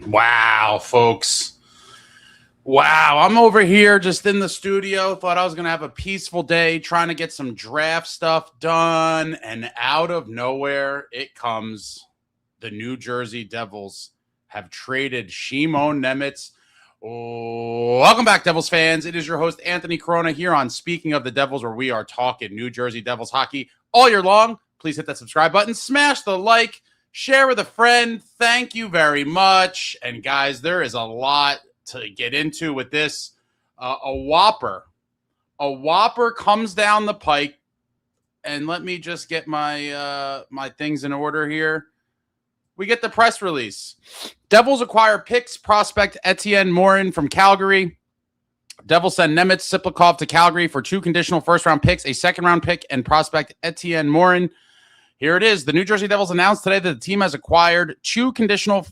Wow, folks. Wow, I'm over here just in the studio. Thought I was going to have a peaceful day trying to get some draft stuff done. And out of nowhere, it comes. The New Jersey Devils have traded Simon Nemec. Welcome back, Devils fans. It is your host, Anthony Corona, here on Speaking of the Devils, where we are talking New Jersey Devils hockey all year long. Please hit that subscribe button, smash the like, share with a friend. Thank you very much. And guys, there is a lot to get into with this. A whopper comes down the pike. And let me just get my my things in order here. We get the press release. Devils acquire picks prospect Etienne Morin from Calgary. Devils send Nemec Siplikov to Calgary for 2 conditional first-round picks, a second-round pick, and prospect Etienne Morin. Here it is. The New Jersey Devils announced today that the team has acquired 2 conditional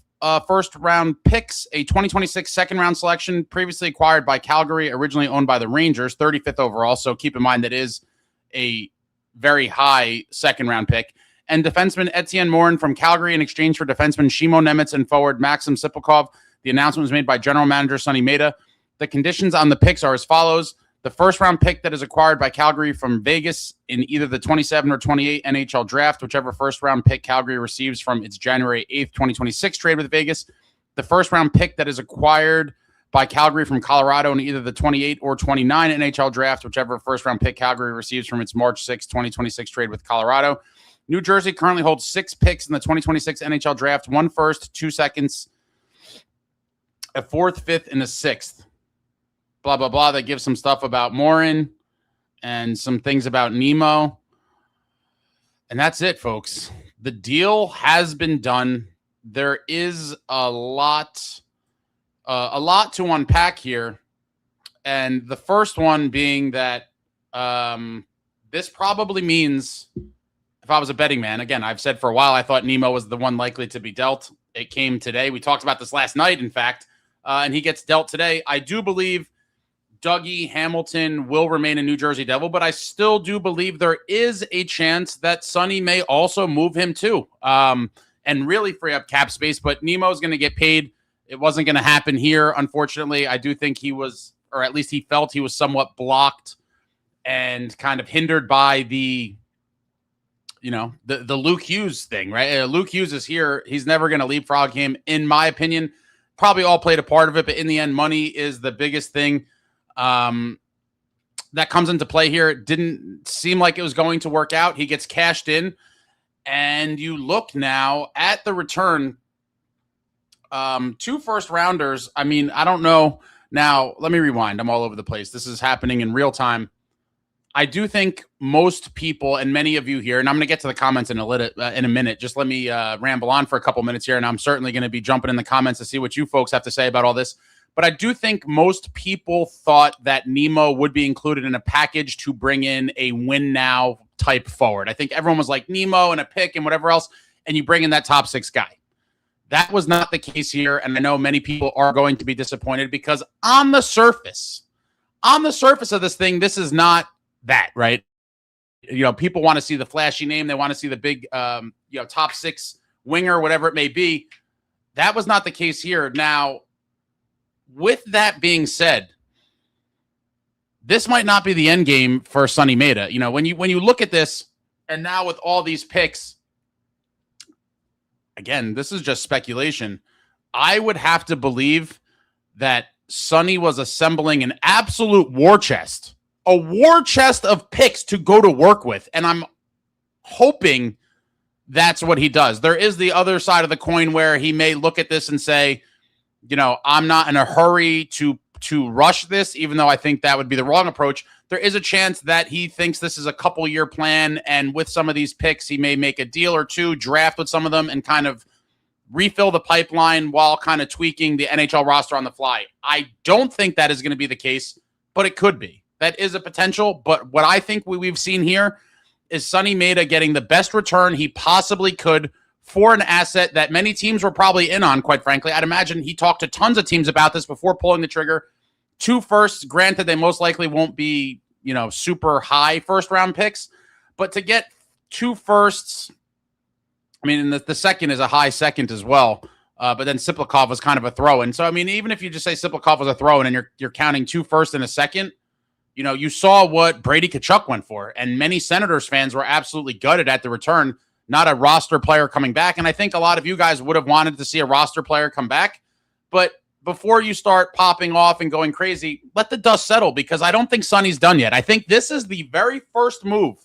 first-round picks, a 2026 second-round selection previously acquired by Calgary, originally owned by the Rangers, 35th overall. So keep in mind that is a very high second-round pick. And defenseman Etienne Morin from Calgary in exchange for defenseman Simon Nemec and forward Maxim Siplikov. The announcement was made by general manager Sunny Mehta. The conditions on the picks are as follows. The first-round pick that is acquired by Calgary from Vegas in either the 27 or 28 NHL draft, whichever first-round pick Calgary receives from its January 8th, 2026 trade with Vegas. The first-round pick that is acquired by Calgary from Colorado in either the 28 or 29 NHL draft, whichever first-round pick Calgary receives from its March 6, 2026 trade with Colorado. New Jersey currently holds 6 picks in the 2026 NHL draft, 1 first, 2 seconds, a 4th, 5th, and a 6th. Blah, blah, blah. That gives some stuff about Morin and some things about Nemo. And that's it, folks. The deal has been done. There is a lot to unpack here. And the first one being that this probably means, if I was a betting man, again, I've said for a while I thought Nemo was the one likely to be dealt. It came today. We talked about this last night, in fact, and he gets dealt today. I do believe Dougie Hamilton will remain a New Jersey Devil, but I still do believe there is a chance that Sunny may also move him too, and really free up cap space. But Nemo's going to get paid. It wasn't going to happen here, unfortunately. I do think he was, or at least he felt he was somewhat blocked and kind of hindered by the Luke Hughes thing, right? Luke Hughes is here. He's never going to leapfrog him, in my opinion. Probably all played a part of it, but in the end, money is the biggest thing that comes into play here. It didn't seem like it was going to work out. He gets cashed in, and you look now at the return. 2 first-rounders. I mean, I don't know. Now, let me rewind. I'm all over the place. This is happening in real time. I do think most people, and many of you here, and I'm going to get to the comments in a minute. Just let me ramble on for a couple minutes here, and I'm certainly going to be jumping in the comments to see what you folks have to say about all this. But I do think most people thought that Nemo would be included in a package to bring in a win-now type forward. I think everyone was like Nemo and a pick and whatever else, and you bring in that top 6 guy. That was not the case here, and I know many people are going to be disappointed because on the surface of this thing, this is not that, right? People want to see the flashy name. They want to see the big, top 6 winger, whatever it may be. That was not the case here. Now, with that being said, this might not be the end game for Sunny Mehta. When you look at this, and now with all these picks, again, this is just speculation. I would have to believe that Sunny was assembling an absolute war chest. A war chest of picks to go to work with. And I'm hoping that's what he does. There is the other side of the coin where he may look at this and say, I'm not in a hurry to rush this, even though I think that would be the wrong approach. There is a chance that he thinks this is a couple-year plan, and with some of these picks, he may make a deal or 2, draft with some of them, and kind of refill the pipeline while kind of tweaking the NHL roster on the fly. I don't think that is going to be the case, but it could be. That is a potential, but what I think we've seen here is Sunny Mehta getting the best return he possibly could for an asset that many teams were probably in on, quite frankly. I'd imagine he talked to tons of teams about this before pulling the trigger. 2 firsts, granted they most likely won't be, super high first-round picks, but to get 2 firsts, I mean, the second is a high second as well. But then Siplikov was kind of a throw-in. So, I mean, even if you just say Siplikov was a throw-in and you're counting 2 firsts and a second, you know, you saw what Brady Tkachuk went for. And many Senators fans were absolutely gutted at the return, not a roster player coming back. And I think a lot of you guys would have wanted to see a roster player come back. But before you start popping off and going crazy, let the dust settle, because I don't think Sunny's done yet. I think this is the very first move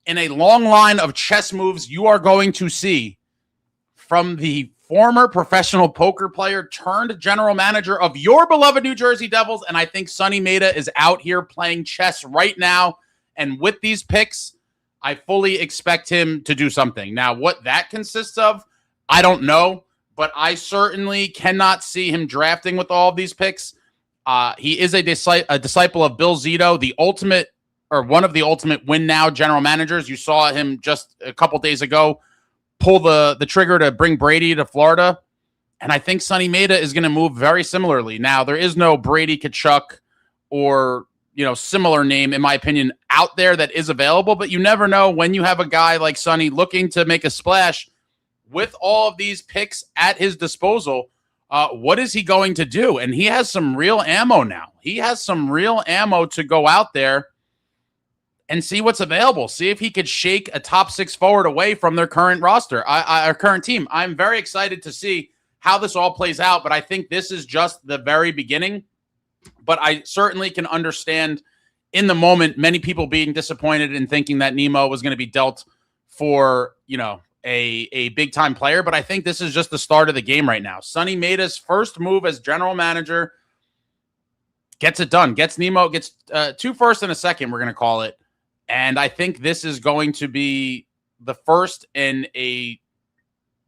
in a long line of chess moves you are going to see from the former professional poker player turned general manager of your beloved New Jersey Devils. And I think Sunny Mehta is out here playing chess right now. And with these picks, I fully expect him to do something. Now, what that consists of, I don't know, but I certainly cannot see him drafting with all of these picks. He is a disciple of Bill Zito, the ultimate, or one of the ultimate win now general managers. You saw him just a couple days ago pull the trigger to bring Brady to Florida. And I think Sunny Mehta is going to move very similarly. Now, there is no Brady Tkachuk or, you know, similar name, in my opinion, out there that is available. But you never know when you have a guy like Sunny looking to make a splash with all of these picks at his disposal. What is he going to do? And he has some real ammo now. He has some real ammo to go out there and see what's available. See if he could shake a top 6 forward away from their current roster, our current team. I'm very excited to see how this all plays out, but I think this is just the very beginning. But I certainly can understand in the moment many people being disappointed and thinking that Nemo was going to be dealt for, you know, a big-time player. But I think this is just the start of the game right now. Sunny Mehta's first move as general manager gets it done. Gets Nemo, gets 2 firsts and a second, we're going to call it. And I think this is going to be the first in a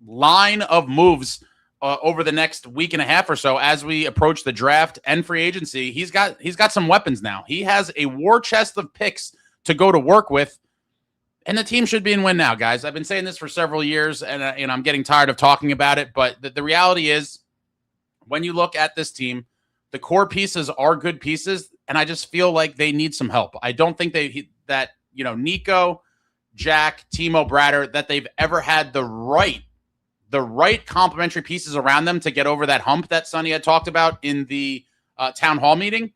line of moves over the next week and a half or so as we approach the draft and free agency. He's got some weapons now. He has a war chest of picks to go to work with, and the team should be in win now, guys. I've been saying this for several years, and I'm getting tired of talking about it. But the reality is, when you look at this team, the core pieces are good pieces, and I just feel like they need some help. I don't think that Nico, Jack, Timo, Bratter, that they've ever had the right complementary pieces around them to get over that hump that Sunny had talked about in the town hall meeting.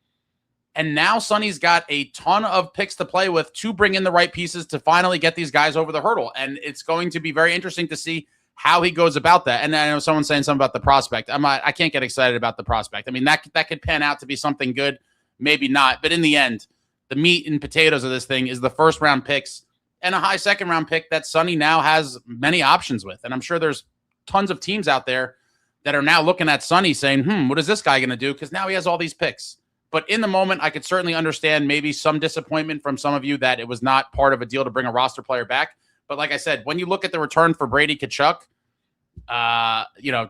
And now Sunny's got a ton of picks to play with to bring in the right pieces to finally get these guys over the hurdle. And it's going to be very interesting to see how he goes about that. And I know someone's saying something about the prospect. I can't get excited about the prospect. I mean, that could pan out to be something good, maybe not. But in the end, the meat and potatoes of this thing is the first round picks and a high second round pick that Sunny now has many options with. And I'm sure there's tons of teams out there that are now looking at Sunny saying, what is this guy going to do? Because now he has all these picks. But in the moment, I could certainly understand maybe some disappointment from some of you that it was not part of a deal to bring a roster player back. But like I said, when you look at the return for Brady Tkachuk,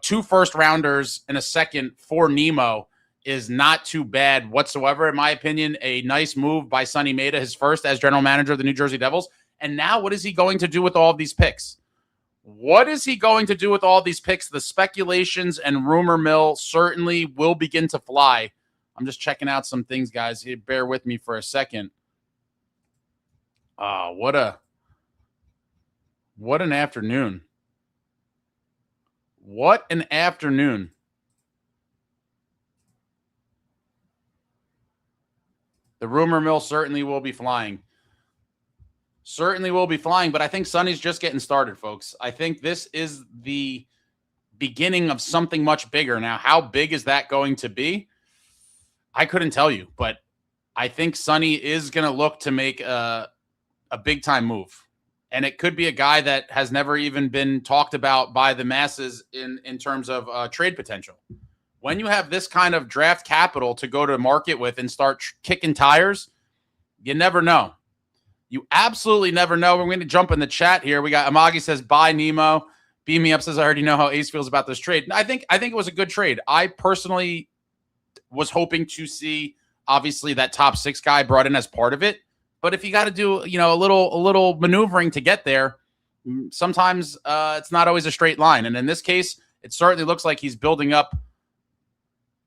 2 first rounders and a second for Nemo is not too bad whatsoever, in my opinion. A nice move by Sunny Mehta, his first as general manager of the New Jersey Devils. And now what is he going to do with all of these picks? What is he going to do with all these picks? The speculations and rumor mill certainly will begin to fly. I'm just checking out some things, guys. Bear with me for a second. What an afternoon. What an afternoon. The rumor mill certainly will be flying. Certainly will be flying, but I think Sunny's just getting started, folks. I think this is the beginning of something much bigger. Now, how big is that going to be? I couldn't tell you, but I think Sunny is going to look to make a big-time move. And it could be a guy that has never even been talked about by the masses in terms of trade potential. When you have this kind of draft capital to go to market with and start kicking tires, you never know. You absolutely never know. We're going to jump in the chat here. We got Amagi says, bye, Nemo. Beam Me Up says, I already know how Ace feels about this trade. I think it was a good trade. I personally was hoping to see, obviously, that top 6 guy brought in as part of it. But if you got to do, a little maneuvering to get there, sometimes it's not always a straight line. And in this case, it certainly looks like he's building up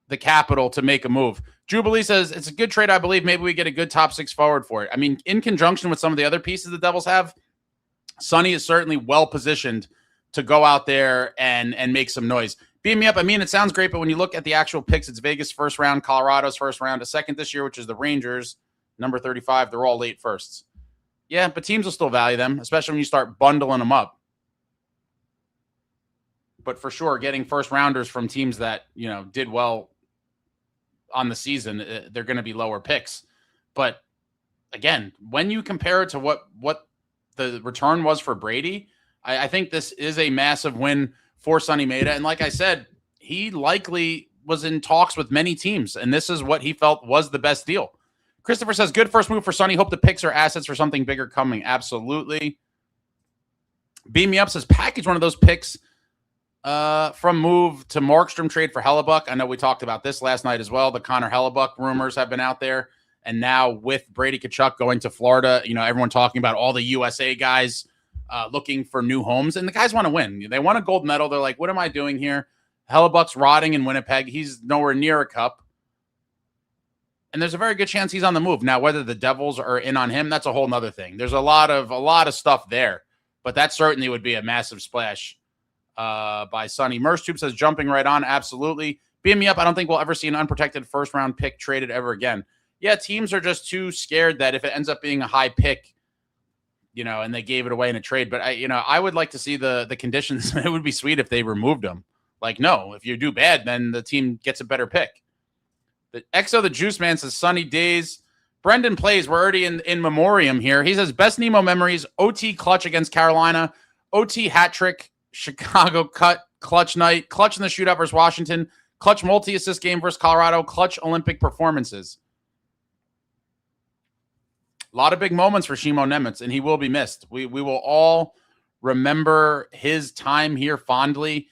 the capital to make a move. Jubilee says, it's a good trade, I believe. Maybe we get a good top 6 forward for it. I mean, in conjunction with some of the other pieces the Devils have, Sunny is certainly well-positioned to go out there and make some noise. Beam me up. I mean, it sounds great, but when you look at the actual picks, it's Vegas first round, Colorado's first round, a second this year, which is the Rangers, number 35. They're all late firsts. Yeah, but teams will still value them, especially when you start bundling them up. But for sure, getting first rounders from teams that, did well on the season, they're going to be lower picks. But again, when you compare it to what the return was for Brady, I think this is a massive win for Sunny Mehta. And like I said, he likely was in talks with many teams, and this is what he felt was the best deal. Christopher says, good first move for Sunny. Hope the picks are assets for something bigger coming. Absolutely. Beam me up says, package one of those picks from move to Markstrom trade for Hellebuck. I know we talked about this last night as well. The Connor Hellebuck rumors have been out there. And now with Brady Tkachuk going to Florida, everyone talking about all the USA guys looking for new homes. And the guys want to win. They want a gold medal. They're like, what am I doing here? Hellebuck's rotting in Winnipeg. He's nowhere near a cup. And there's a very good chance he's on the move. Now, whether the Devils are in on him, that's a whole nother thing. There's a lot of stuff there. But that certainly would be a massive splash by Sonny. Merstube says, jumping right on. Absolutely. Beam me up. I don't think we'll ever see an unprotected first-round pick traded ever again. Yeah, teams are just too scared that if it ends up being a high pick, and they gave it away in a trade. But I would like to see the conditions. It would be sweet if they removed them. Like, no, if you do bad, then the team gets a better pick. The XO the Juice Man says, sunny days. Brendan plays. We're already in memoriam here. He says, best Nemo memories, OT clutch against Carolina, OT hat trick, Chicago clutch night, clutch in the shootout versus Washington, clutch multi-assist game versus Colorado, clutch Olympic performances. A lot of big moments for Simon Nemec, and he will be missed. We will all remember his time here fondly,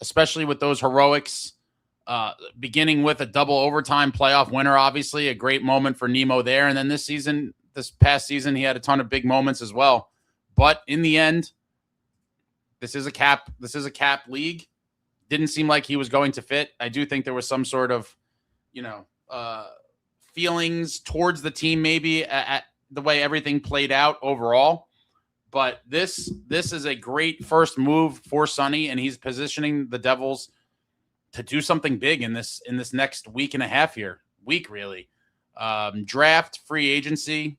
especially with those heroics, beginning with a double overtime playoff winner, obviously, a great moment for Nemo there. And then this past season, he had a ton of big moments as well. But in the end, this is a cap league. Didn't seem like he was going to fit. I do think there was some sort of, feelings towards the team, maybe at the way everything played out overall. But this is a great first move for Sonny, and he's positioning the Devils to do something big in this next week and a half here. Week, really. Draft, free agency.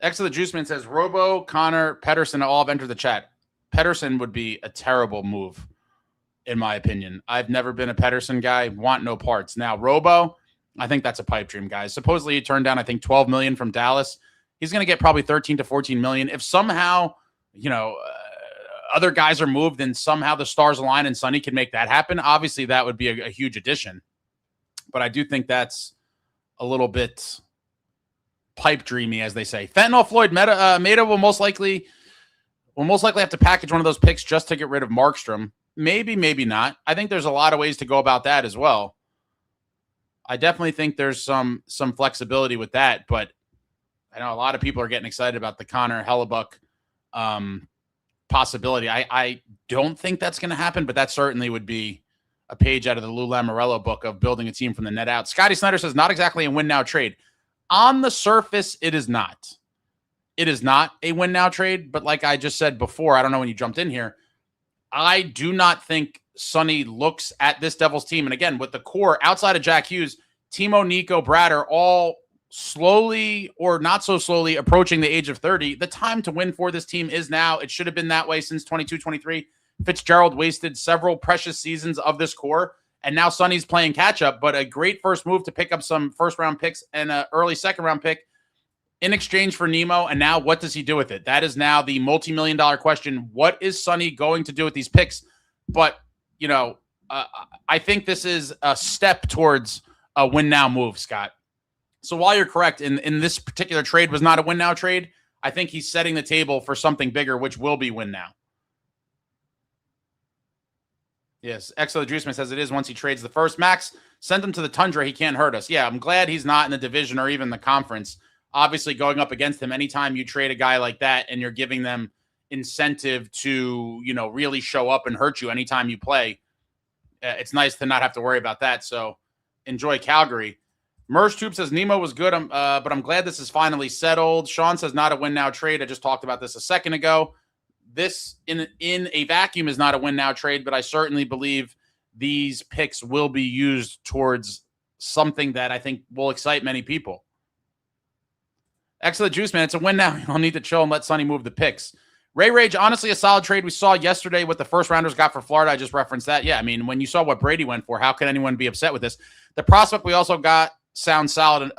X of the Juice Man says, Robo, Connor, Pedersen all have entered the chat. Pedersen would be a terrible move, in my opinion. I've never been a Pedersen guy. Want no parts. Now, Robo, I think that's a pipe dream, guys. Supposedly he turned down, I think, $12 million from Dallas. He's going to get probably 13 to 14 million. If somehow, other guys are moved and somehow the stars align and Sonny can make that happen, obviously that would be a huge addition. But I do think that's a little bit pipe dreamy, as they say. Fentanyl Floyd Mehta will most likely have to package one of those picks just to get rid of Markstrom. Maybe, maybe not. I think there's a lot of ways to go about that as well. I definitely think there's some flexibility with that, but I know a lot of people are getting excited about the Connor Hellebuck possibility. I don't think that's going to happen, but that certainly would be a page out of the Lou Lamoriello book of building a team from the net out. Scotty Snyder says, not exactly a win-now trade. On the surface, it is not. It is not a win-now trade, but like I just said before, I don't know when you jumped in here, I do not think Sonny looks at this Devils team. And again, with the core outside of Jack Hughes, Timo, Nico, Brad are all slowly or not so slowly approaching the age of 30. The time to win for this team is now. It should have been that way since 22-23. Fitzgerald wasted several precious seasons of this core, and now Sonny's playing catch-up. But a great first move to pick up some first-round picks and an early second-round pick in exchange for Nemo. And now what does he do with it? That is now the multi-million-dollar question. What is Sonny going to do with these picks? But I think this is a step towards a win-now move, Scott. So while you're correct, in this particular trade was not a win-now trade, I think he's setting the table for something bigger, which will be win-now. Yes, Exo the Juiceman says it is once he trades the first. Max, send him to the Tundra. He can't hurt us. Yeah, I'm glad he's not in the division or even the conference. Obviously, going up against him, anytime you trade a guy like that and you're giving them incentive to, really show up and hurt you anytime you play, it's nice to not have to worry about that. So enjoy Calgary. Merge Tube says Nemo was good, but I'm glad this is finally settled. Sean says not a win now trade. I just talked about this a second ago. This in a vacuum is not a win now trade, but I certainly believe these picks will be used towards something that I think will excite many people. Excellent Juice Man, it's a win now. You'll need to chill and let Sunny move the picks. Ray Rage, honestly, a solid trade. We saw yesterday what the first rounders got for Florida. I just referenced that. Yeah, I mean, when you saw what Brady went for, how can anyone be upset with this? The prospect we also got sounds solid.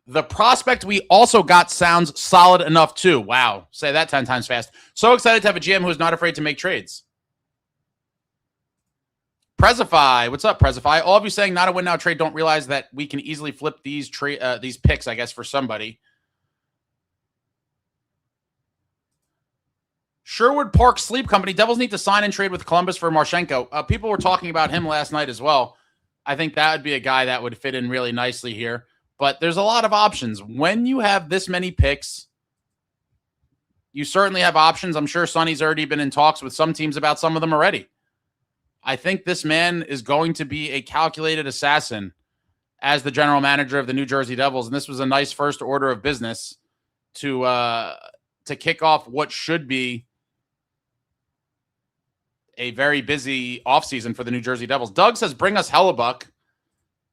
The prospect we also got sounds solid enough too. Wow, say that 10 times fast. So excited to have a GM who's not afraid to make trades. Prezify, what's up, Prezify? All of you saying not a win now trade don't realize that we can easily flip these picks, I guess, for somebody. Sherwood Park Sleep Company. Devils need to sign and trade with Columbus for Marchenko. People were talking about him last night as well. I think that would be a guy that would fit in really nicely here. But there's a lot of options. When you have this many picks, you certainly have options. I'm sure Sonny's already been in talks with some teams about some of them already. I think this man is going to be a calculated assassin as the general manager of the New Jersey Devils. And this was a nice first order of business to kick off what should be a very busy offseason for the New Jersey Devils. Doug says, bring us Hellebuck.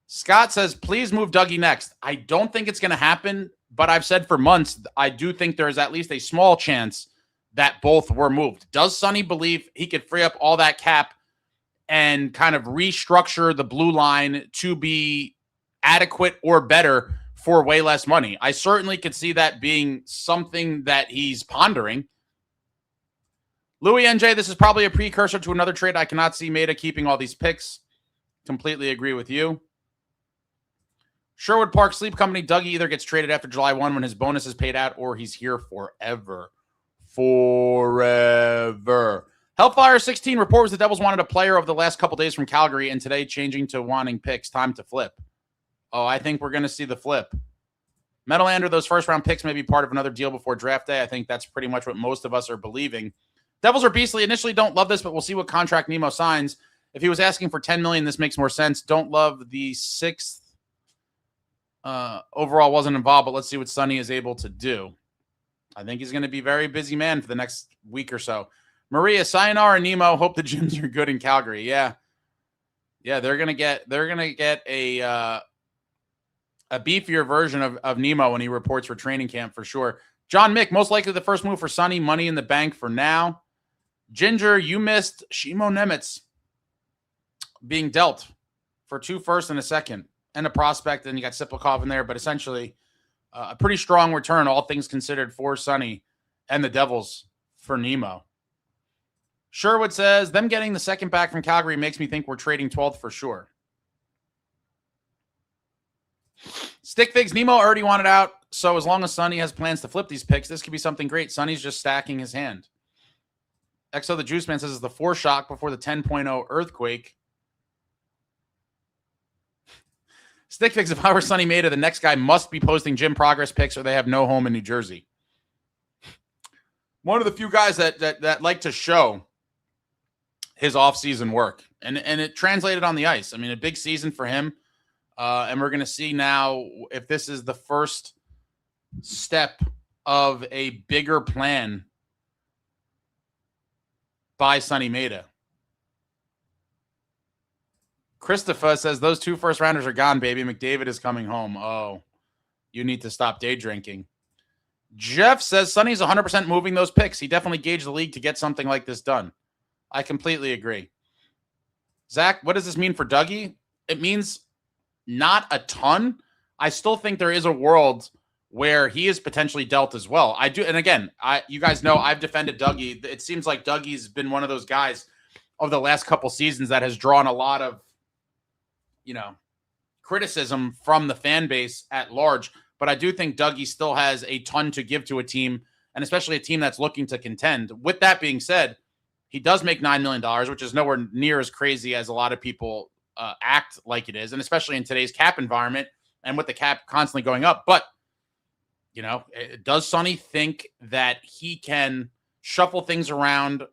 Scott says, please move Dougie next. I don't think it's going to happen, but I've said for months, I do think there is at least a small chance that both were moved. Does Sonny believe he could free up all that cap and kind of restructure the blue line to be adequate or better for way less money? I certainly could see that being something that he's pondering. Louis NJ, this is probably a precursor to another trade. I cannot see Mehta keeping all these picks. Completely agree with you. Sherwood Park Sleep Company. Dougie either gets traded after July 1 when his bonus is paid out, or he's here forever. Forever. Hellfire 16 reports the Devils wanted a player over the last couple days from Calgary, and today changing to wanting picks. Time to flip. Oh, I think we're going to see the flip. Metalander, those first-round picks may be part of another deal before draft day. I think that's pretty much what most of us are believing. Devils are beastly. Initially don't love this, but we'll see what contract Nemo signs. If he was asking for $10 million, this makes more sense. Don't love the sixth. Overall wasn't involved, but let's see what Sonny is able to do. I think he's going to be a very busy man for the next week or so. Maria, sayonara, Nemo. Hope the gyms are good in Calgary. Yeah, they're gonna get a beefier version of Nemo when he reports for training camp for sure. John Mick, most likely the first move for Sonny. Money in the bank for now. Ginger, you missed Simon Nemec being dealt for 2 firsts and a second. And a prospect, and you got Siplikov in there, but essentially a pretty strong return, all things considered, for Sonny and the Devils for Nemo. Sherwood says, them getting the second back from Calgary makes me think we're trading 12th for sure. Stickfigs, Nemo already wanted out, so as long as Sonny has plans to flip these picks, this could be something great. Sonny's just stacking his hand. XO the Juice Man says it's the foreshock before the 10.0 earthquake. Stickfigs, if I were Sunny Mehta, the next guy must be posting gym progress pics or they have no home in New Jersey. One of the few guys that like to show his off-season work. And it translated on the ice. I mean, a big season for him. And we're going to see now if this is the first step of a bigger plan by Sunny Mehta. Christopher says, those 2 first-rounders are gone, baby. McDavid is coming home. Oh, you need to stop day drinking. Jeff says, Sonny's 100% moving those picks. He definitely gauged the league to get something like this done. I completely agree. Zach, what does this mean for Dougie? It means not a ton. I still think there is a world where he is potentially dealt as well. I do, and again, you guys know I've defended Dougie. It seems like Dougie's been one of those guys over the last couple seasons that has drawn a lot of criticism from the fan base at large. But I do think Dougie still has a ton to give to a team, and especially a team that's looking to contend. With that being said, he does make $9 million, which is nowhere near as crazy as a lot of people act like it is, and especially in today's cap environment and with the cap constantly going up. But, does Sonny think that he can shuffle things around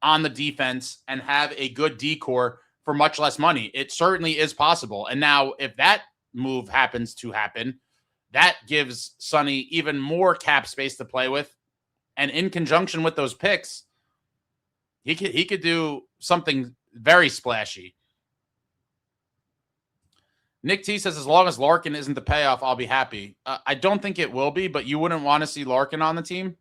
on the defense and have a good decor for much less money. It certainly is possible. And now if that move happens to happen, that gives Sunny even more cap space to play with. And in conjunction with those picks, he could do something very splashy. Nick T says, as long as Larkin isn't the payoff, I'll be happy. I don't think it will be, but you wouldn't want to see Larkin on the team.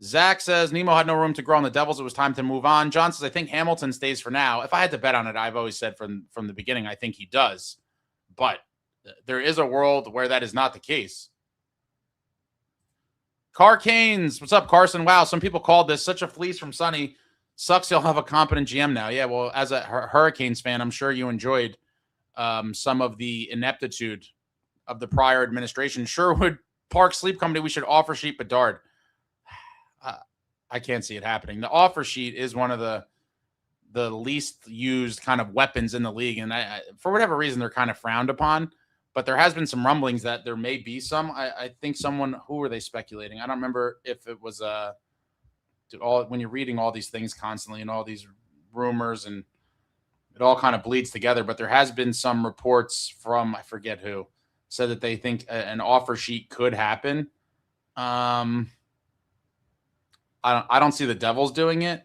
Zach says, Nemo had no room to grow on the Devils. It was time to move on. John says, I think Hamilton stays for now. If I had to bet on it, I've always said from the beginning, I think he does. But there is a world where that is not the case. Carcanes, what's up, Carson? Wow, some people called this such a fleece from Sunny. Sucks you'll have a competent GM now. Yeah, well, as a Hurricanes fan, I'm sure you enjoyed some of the ineptitude of the prior administration. Sherwood Park Sleep Company, we should offer sheet Bedard. I can't see it happening. The offer sheet is one of the least used kind of weapons in the league, and I for whatever reason they're kind of frowned upon. But there has been some rumblings that there may be some. I think someone, who were they speculating? I don't remember if it was when you're reading all these things constantly and all these rumors, and it all kind of bleeds together. But there has been some reports from, I forget who, said that they think an offer sheet could happen. I don't see the Devils doing it.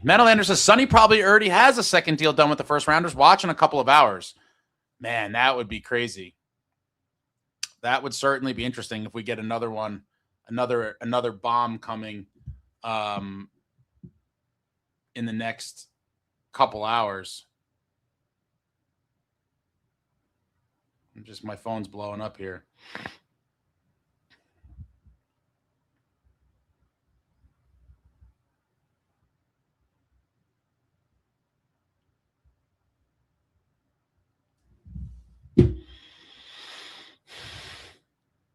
Metalander says, Sunny probably already has a second deal done with the first rounders. Watch in a couple of hours. Man, that would be crazy. That would certainly be interesting if we get another one, another bomb coming in the next couple hours. Just my phone's blowing up here.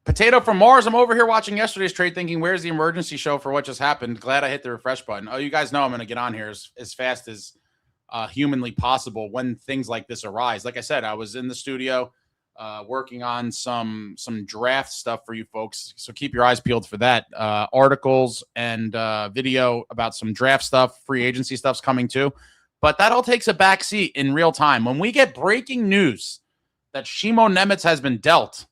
Potato from Mars. I'm over here watching yesterday's trade thinking, where's the emergency show for what just happened? Glad I hit the refresh button. Oh, you guys know I'm going to get on here as fast as humanly possible when things like this arise. Like I said, I was in the studio working on some draft stuff for you folks, so keep your eyes peeled for that. Articles and video about some draft stuff, free agency stuff's coming too. But that all takes a back seat in real time. When we get breaking news that Simon Nemec has been dealt,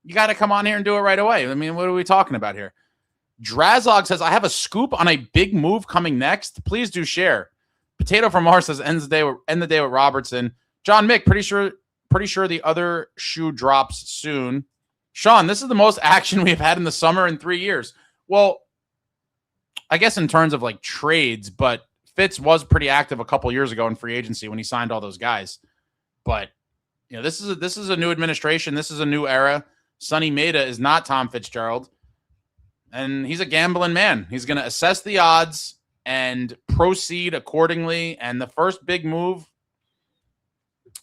you got to come on here and do it right away. I mean, what are we talking about here? Drazog says, I have a scoop on a big move coming next. Please do share. Potato from Mars says, end the day with Robertson. John Mick, pretty sure the other shoe drops soon. Sean, this is the most action we've had in the summer in 3 years. Well, I guess in terms of like trades, but Fitz was pretty active a couple years ago in free agency when he signed all those guys. But you know, this is a new administration. This is a new era. Sunny Mehta is not Tom Fitzgerald, and he's a gambling man. He's going to assess the odds and proceed accordingly. And the first big move,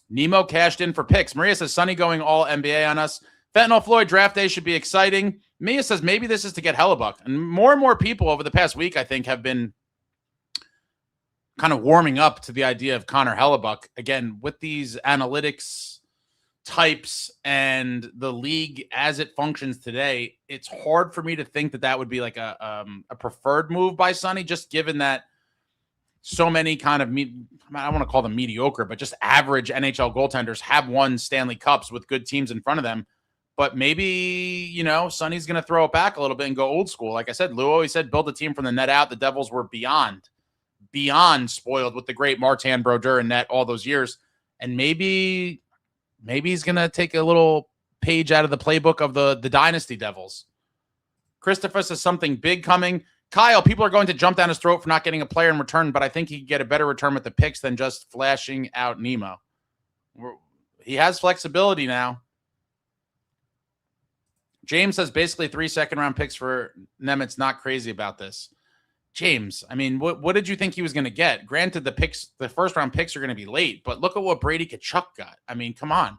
Nemo cashed in for picks. Maria says, Sunny going all NBA on us. Fentanyl Floyd draft day should be exciting. Mia says, maybe this is to get Hellebuck. And more people over the past week, I think, have been kind of warming up to the idea of Connor Hellebuck. Again, with these analytics types and the league as it functions today, it's hard for me to think that would be like a preferred move by Sunny, just given that so many kind of, I don't want to call them mediocre, but just average NHL goaltenders have won Stanley Cups with good teams in front of them. But maybe, you know, Sunny's going to throw it back a little bit and go old school. Like I said, Lou always said, build a team from the net out. The Devils were beyond spoiled with the great Martin Brodeur in net all those years. And maybe he's going to take a little page out of the playbook of the Dynasty Devils. Christopher says something big coming. Kyle, people are going to jump down his throat for not getting a player in return, but I think he could get a better return with the picks than just flashing out Nemo. He has flexibility now. James says basically 3 second-round picks for Nemec. Not crazy about this. James, I mean, what did you think he was going to get? Granted, the first-round picks are going to be late, but look at what Brady Tkachuk got. I mean, come on.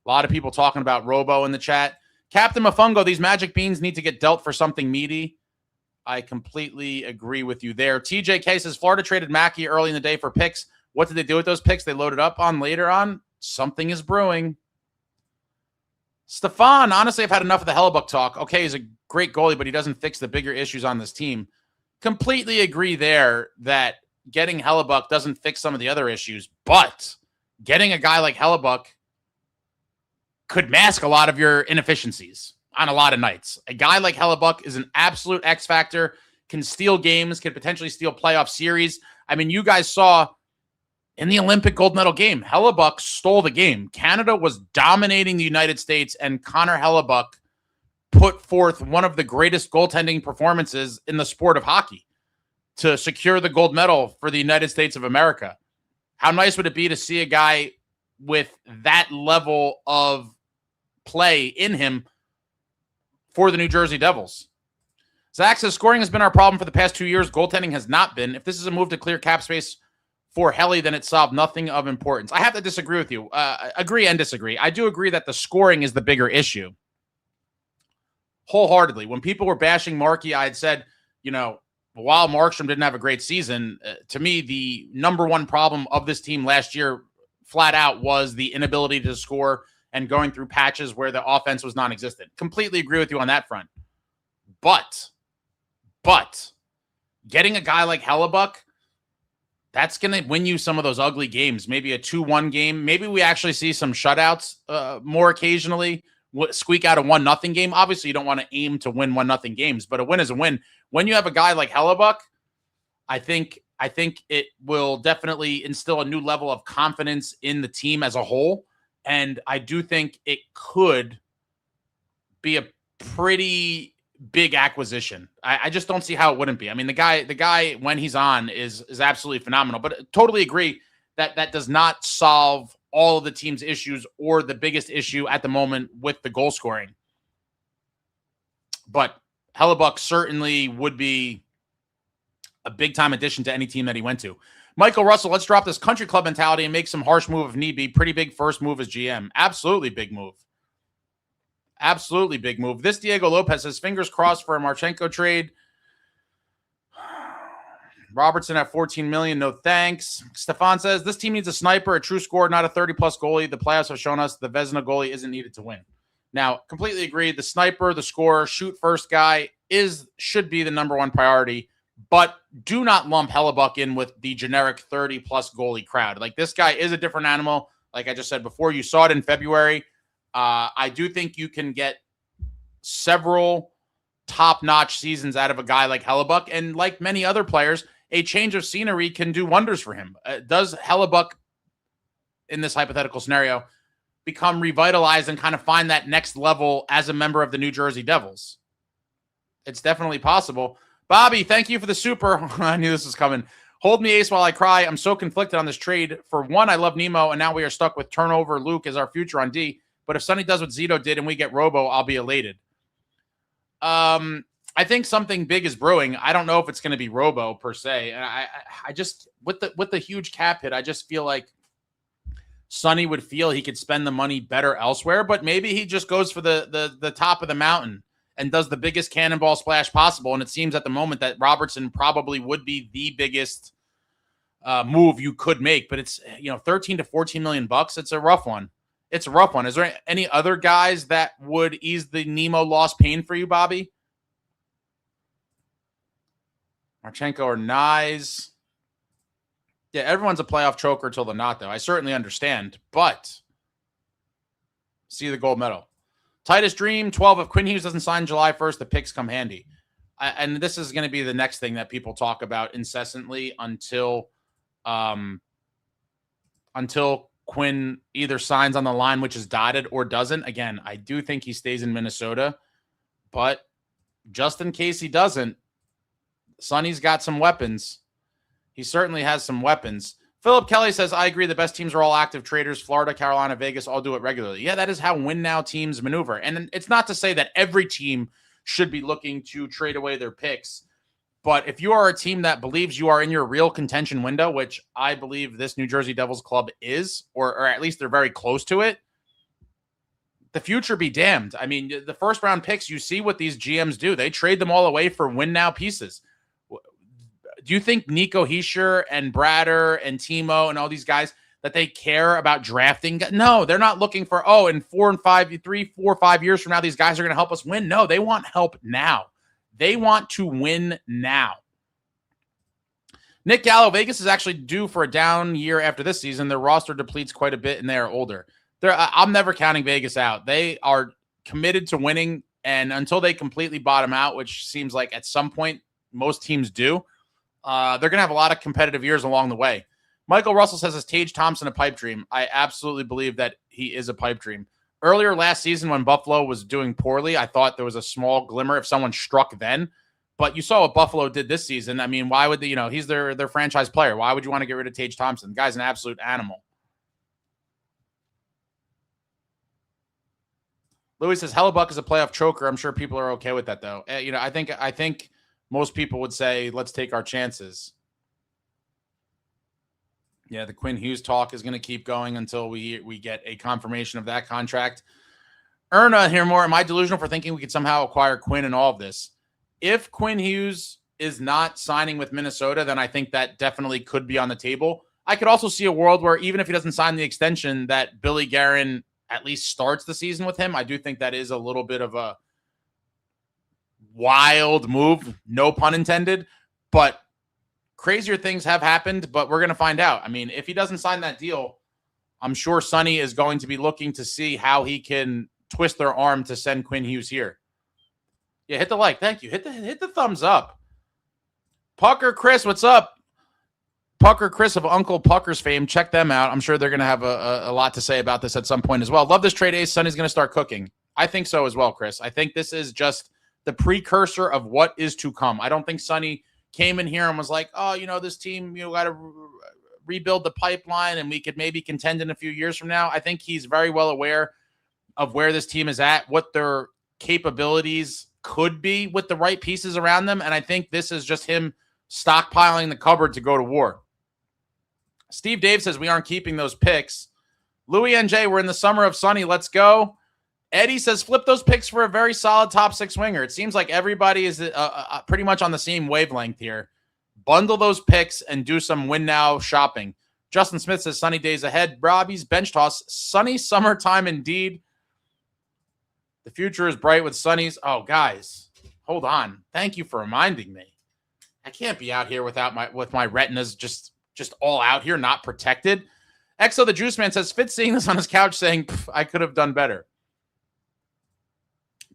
A lot of people talking about Robo in the chat. Captain Mafungo, these Magic Beans need to get dealt for something meaty. I completely agree with you there. TJK says Florida traded Mackey early in the day for picks. What did they do with those picks? They loaded up on later on. Something is brewing. Stefan, honestly, I've had enough of the Hellebuck talk. Okay, he's a great goalie, but he doesn't fix the bigger issues on this team. Completely agree there that getting Hellebuck doesn't fix some of the other issues, but getting a guy like Hellebuck could mask a lot of your inefficiencies on a lot of nights. A guy like Hellebuck is an absolute X factor, can steal games, can potentially steal playoff series. I mean, you guys saw in the Olympic gold medal game, Hellebuck stole the game. Canada was dominating the United States, and Connor Hellebuck put forth one of the greatest goaltending performances in the sport of hockey to secure the gold medal for the United States of America. How nice would it be to see a guy with that level of play in him for the New Jersey Devils? Zach says, scoring has been our problem for the past 2 years. Goaltending has not been. If this is a move to clear cap space for Helly, then it solved nothing of importance. I have to disagree with you. Agree and disagree. I do agree that the scoring is the bigger issue. Wholeheartedly. When people were bashing Markey, I had said, while Markstrom didn't have a great season, to me, the number one problem of this team last year, flat out, was the inability to score and going through patches where the offense was non-existent. Completely agree with you on that front. But getting a guy like Hellebuck, that's going to win you some of those ugly games. Maybe a 2-1 game. Maybe we actually see some shutouts more occasionally. Squeak out a 1-0 game. Obviously, you don't want to aim to win 1-0 games, but a win is a win. When you have a guy like Hellebuck, I think it will definitely instill a new level of confidence in the team as a whole. And I do think it could be a pretty big acquisition. I just don't see how it wouldn't be. I mean, the guy when he's on is absolutely phenomenal, but totally agree that does not solve all of the team's issues or the biggest issue at the moment with the goal scoring. But Hellebuck certainly would be a big-time addition to any team that he went to. Michael Russell, let's drop this country club mentality and make some harsh move if need be. Pretty big first move as GM. Absolutely big move. Absolutely big move. This Diego Lopez says, fingers crossed for a Marchenko trade. Robertson at $14 million. No thanks. Stefan says, this team needs a sniper, a true scorer, not a 30-plus goalie. The playoffs have shown us the Vezina goalie isn't needed to win. Now, completely agree. The sniper, the scorer, shoot-first guy should be the number one priority, but do not lump Hellebuck in with the generic 30-plus goalie crowd. Like, this guy is a different animal. Like I just said before, you saw it in February. I do think you can get several top-notch seasons out of a guy like Hellebuck, and like many other players, a change of scenery can do wonders for him. Does Hellebuck, in this hypothetical scenario, become revitalized and kind of find that next level as a member of the New Jersey Devils? It's definitely possible. Bobby, thank you for the super. I knew this was coming. Hold me ace while I cry. I'm so conflicted on this trade. For one, I love Nemo, and now we are stuck with turnover Luke as our future on D. But if Sunny does what Zito did and we get Robo, I'll be elated. I think something big is brewing. I don't know if it's going to be Robo per se. And I just, with the huge cap hit, I just feel like Sunny would feel he could spend the money better elsewhere. But maybe he just goes for the top of the mountain and does the biggest cannonball splash possible. And it seems at the moment that Robertson probably would be the biggest move you could make. But it's 13 to 14 million bucks. It's a rough one. It's a rough one. Is there any other guys that would ease the Nemo loss pain for you, Bobby? Marchenko or Nyes? Yeah, everyone's a playoff choker till they're not, though. I certainly understand, but see the gold medal. Titus Dream, 12. If Quinn Hughes doesn't sign July 1st, the picks come handy. And this is going to be the next thing that people talk about incessantly until Quinn either signs on the line, which is dotted, or doesn't. Again, I do think he stays in Minnesota, but just in case he doesn't, Sonny's got some weapons. He certainly has some weapons. Philip Kelly says, I agree. The best teams are all active traders. Florida, Carolina, Vegas all do it regularly. Yeah, that is how win now teams maneuver. And it's not to say that every team should be looking to trade away their picks. But if you are a team that believes you are in your real contention window, which I believe this New Jersey Devils club is, or at least they're very close to it, the future be damned. I mean, the first round picks, you see what these GMs do. They trade them all away for win now pieces. Do you think Nico Hischier and Brader and Timo and all these guys, that they care about drafting. No, they're not looking for, oh, in 3, 4, 5 years from now, these guys are going to help us win. No, they want help now. They want to win now. Nick Gallo, Vegas is actually due for a down year after this season. Their roster depletes quite a bit, and they are older. I'm never counting Vegas out. They are committed to winning, and until they completely bottom out, which seems like at some point most teams do, they're going to have a lot of competitive years along the way. Michael Russell says, is Tage Thompson a pipe dream? I absolutely believe that he is a pipe dream. Earlier last season when Buffalo was doing poorly, I thought there was a small glimmer if someone struck then. But you saw what Buffalo did this season. I mean, why would he's their franchise player. Why would you want to get rid of Tage Thompson? The guy's an absolute animal. Louis says, Hellebuck is a playoff choker. I'm sure people are okay with that, though. I think most people would say, let's take our chances. Yeah, the Quinn Hughes talk is going to keep going until we get a confirmation of that contract. Erna here more. Am I delusional for thinking we could somehow acquire Quinn in all of this? If Quinn Hughes is not signing with Minnesota, then I think that definitely could be on the table. I could also see a world where even if he doesn't sign the extension, that Billy Guerin at least starts the season with him. I do think that is a little bit of a wild move, no pun intended, but crazier things have happened, but we're going to find out. I mean, if he doesn't sign that deal, I'm sure Sunny is going to be looking to see how he can twist their arm to send Quinn Hughes here. Yeah, hit the like. Thank you. Hit the thumbs up. Pucker Chris, what's up? Pucker Chris of Uncle Pucker's fame. Check them out. I'm sure they're going to have a lot to say about this at some point as well. Love this trade, Ace. Sonny's going to start cooking. I think so as well, Chris. I think this is just the precursor of what is to come. I don't think Sonny came in here and was like, oh, this team, got to rebuild the pipeline and we could maybe contend in a few years from now. I think he's very well aware of where this team is at, what their capabilities could be with the right pieces around them. And I think this is just him stockpiling the cupboard to go to war. Steve Dave says we aren't keeping those picks. Louis NJ, we're in the summer of Sunny. Let's go. Eddie says flip those picks for a very solid top 6 winger. It seems like everybody is pretty much on the same wavelength here. Bundle those picks and do some win now shopping. Justin Smith says sunny days ahead. Robbie's bench toss. Sunny summertime indeed. The future is bright with Sunnies. Oh, guys, hold on. Thank you for reminding me. I can't be out here with my retinas just all out here, not protected. Exo the Juice Man says Fitz seeing this on his couch saying, I could have done better.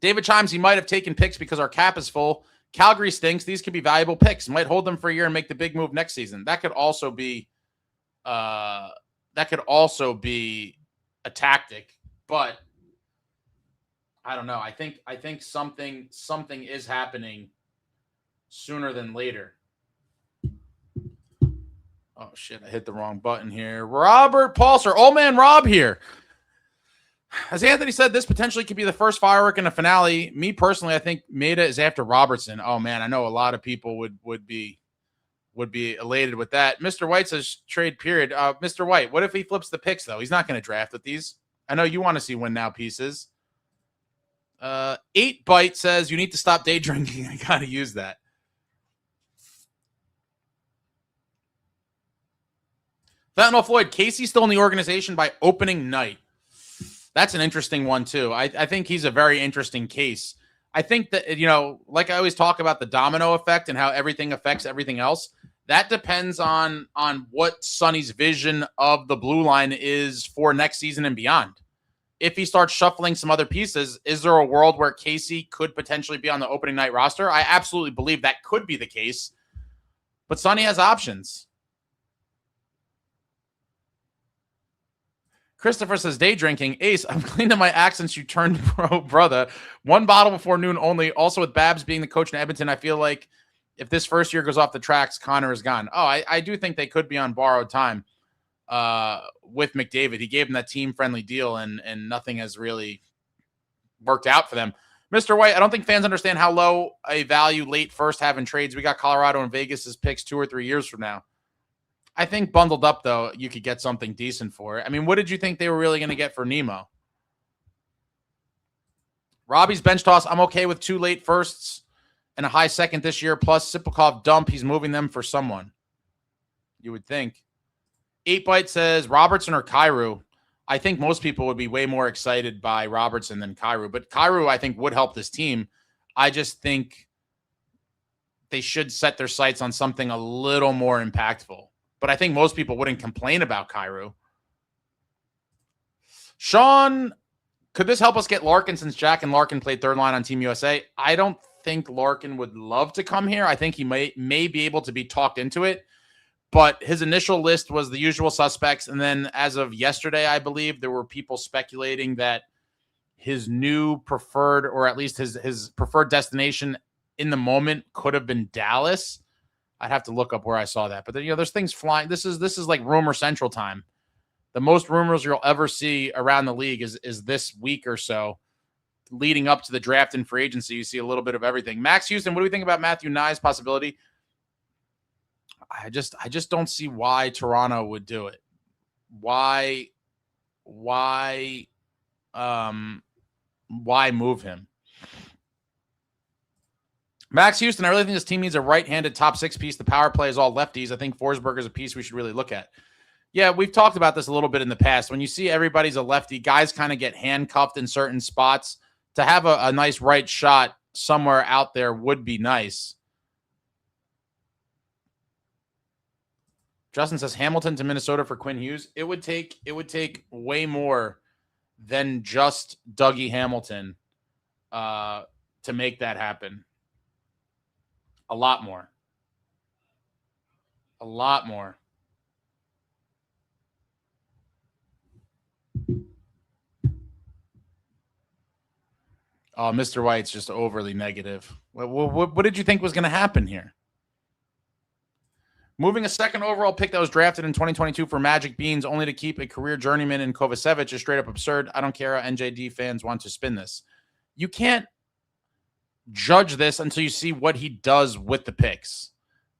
David chimes, he might have taken picks because our cap is full. Calgary stinks. These could be valuable picks. Might hold them for a year and make the big move next season. That could also be a tactic, but I don't know. I think something is happening sooner than later. Oh shit, I hit the wrong button here. Robert Paulser, old man Rob here. As Anthony said, this potentially could be the first firework in a finale. Me personally, I think Mehta is after Robertson. Oh man, I know a lot of people would be elated with that. Mr. White says trade period. Mr. White, what if he flips the picks though? He's not going to draft with these. I know you want to see win now pieces. 8 Byte says you need to stop day drinking. I got to use that. Fentanyl Floyd, Casey's still in the organization by opening night. That's an interesting one, too. I think he's a very interesting case. I think that, like I always talk about the domino effect and how everything affects everything else. That depends on what Sonny's vision of the blue line is for next season and beyond. If he starts shuffling some other pieces, is there a world where Casey could potentially be on the opening night roster? I absolutely believe that could be the case. But Sonny has options. Christopher says, day drinking. Ace, I'm clean to my act since you turned pro, brother. 1 bottle before noon only. Also, with Babs being the coach in Edmonton, I feel like if this first year goes off the tracks, Connor is gone. Oh, I do think they could be on borrowed time with McDavid. He gave him that team-friendly deal, and nothing has really worked out for them. Mr. White, I don't think fans understand how low a value late first have in trades. We got Colorado and Vegas as picks 2 or 3 years from now. I think bundled up, though, you could get something decent for it. I mean, what did you think they were really going to get for Nemo? Robbie's bench toss, I'm okay with 2 late firsts and a high second this year, plus Sipakov dump. He's moving them for someone. You would think. 8 Byte says Robertson or Kyrou. I think most people would be way more excited by Robertson than Kyrou, but Kyrou I think would help this team. I just think they should set their sights on something a little more impactful. But I think most people wouldn't complain about Kyrou. Sean, could this help us get Larkin since Jack and Larkin played third line on Team USA? I don't think Larkin would love to come here. I think he may be able to be talked into it. But his initial list was the usual suspects. And then as of yesterday, I believe, there were people speculating that his new preferred, or at least his preferred destination in the moment, could have been Dallas. I'd have to look up where I saw that. But, there's things flying. This is like rumor central time. The most rumors you'll ever see around the league is this week or so, leading up to the draft and free agency. You see a little bit of everything. Max Houston, what do we think about Matthew Nye's possibility? I just don't see why Toronto would do it. Why move him? Max Houston, I really think this team needs a right-handed top six piece. The power play is all lefties. I think Forsberg is a piece we should really look at. Yeah, we've talked about this a little bit in the past. When you see everybody's a lefty, guys kind of get handcuffed in certain spots. To have a nice right shot somewhere out there would be nice. Justin says Hamilton to Minnesota for Quinn Hughes. It would take way more than just Dougie Hamilton to make that happen. A lot more. A lot more. Oh, Mr. White's just overly negative. What did you think was going to happen here? Moving a second overall pick that was drafted in 2022 for Magic Beans only to keep a career journeyman in Kovacevic is straight up absurd. I don't care how NJD fans want to spin this. You can't judge this until you see what he does with the picks.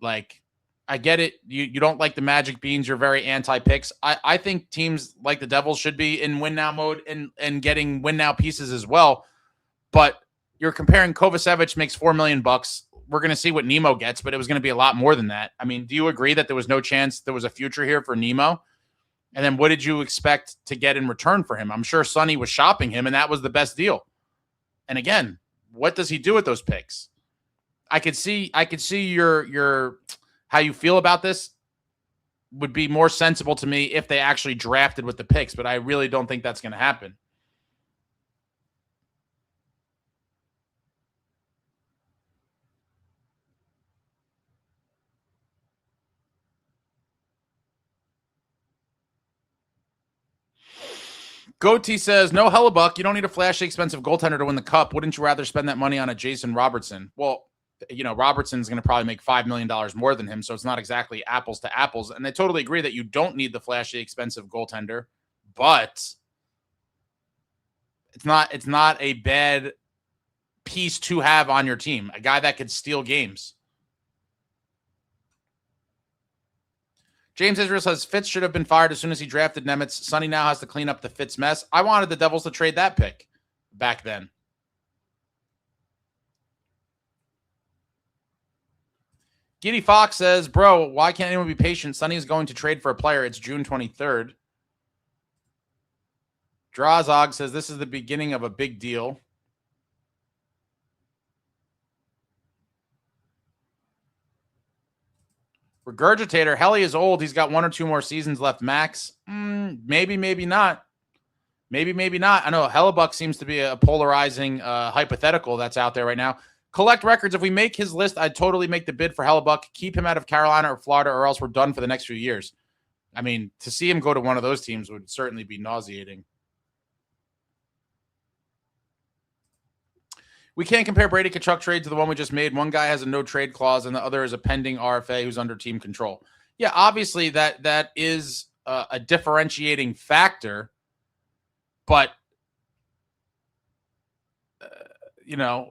Like, I get it. You don't like the Magic Beans. You're very anti-picks. I think teams like the Devils should be in win now mode and getting win now pieces as well. But you're comparing Kovacevic makes $4 million. We're going to see what Nemo gets, but it was going to be a lot more than that. I mean, do you agree that there was no chance there was a future here for Nemo? And then what did you expect to get in return for him? I'm sure Sunny was shopping him, and that was the best deal. And again, what does he do with those picks? I could see your how you feel about this would be more sensible to me if they actually drafted with the picks, but I really don't think that's going to happen. Goatee says, no Hellebuck. You don't need a flashy expensive goaltender to win the cup. Wouldn't you rather spend that money on a Jason Robertson? Well, Robertson's going to probably make $5 million more than him, so it's not exactly apples to apples. And I totally agree that you don't need the flashy expensive goaltender, but it's not a bad piece to have on your team. A guy that could steal games. James Israel says Fitz should have been fired as soon as he drafted Nemec. Sunny now has to clean up the Fitz mess. I wanted the Devils to trade that pick back then. Giddy Fox says, bro, why can't anyone be patient? Sunny is going to trade for a player. It's June 23rd. Drazog says this is the beginning of a big deal. Regurgitator, Helly is old. He's got 1 or 2 more seasons left max. Maybe, maybe not. Maybe not. I know Hellebuck seems to be a polarizing hypothetical that's out there right now. Collect records. If we make his list, I'd totally make the bid for Hellebuck. Keep him out of Carolina or Florida, or else we're done for the next few years. I mean, to see him go to one of those teams would certainly be nauseating. We can't compare Brady Tkachuk trade to the one we just made. One guy has a no trade clause and the other is a pending RFA who's under team control. Yeah, obviously that is a differentiating factor, but